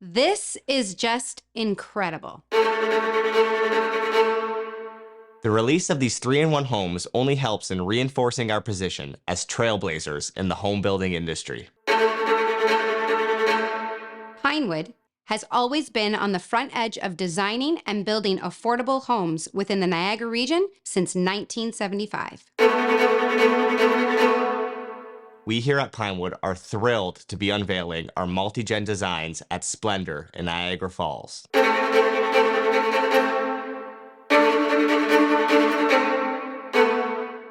This is just incredible. The release of these 3-in-1 homes only helps in reinforcing our position as trailblazers in the home building industry. Pinewood has always been on the front edge of designing and building affordable homes within the Niagara region since 1975. We here at Pinewood are thrilled to be unveiling our multi-gen designs at Splendour in Niagara Falls.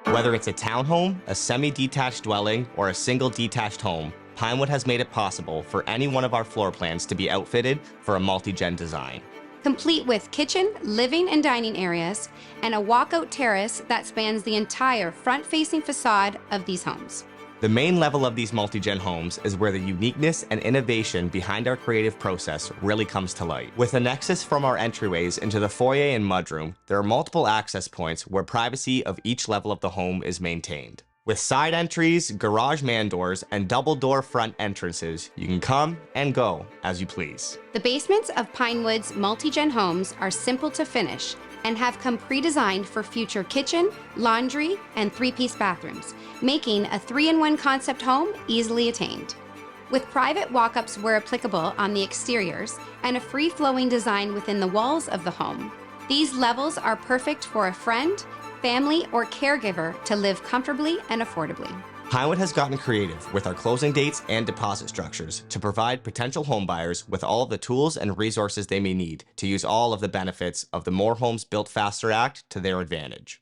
Whether it's a townhome, a semi-detached dwelling, or a single-detached home, Pinewood has made it possible for any one of our floor plans to be outfitted for a multi-gen design. Complete with kitchen, living, and dining areas, and a walkout terrace that spans the entire front-facing facade of these homes. The main level of these multi-gen homes is where the uniqueness and innovation behind our creative process really comes to light. With a nexus from our entryways into the foyer and mudroom, there are multiple access points where privacy of each level of the home is maintained. With side entries, garage man doors, and double door front entrances, you can come and go as you please. The basements of Pinewood's multi-gen homes are simple to finish and have come pre-designed for future kitchen, laundry, and 3-piece bathrooms, making a 3-in-1 concept home easily attained. With private walk-ups where applicable on the exteriors and a free-flowing design within the walls of the home, these levels are perfect for a friend, family, or caregiver to live comfortably and affordably. Pinewood has gotten creative with our closing dates and deposit structures to provide potential homebuyers with all of the tools and resources they may need to use all of the benefits of the More Homes Built Faster Act to their advantage.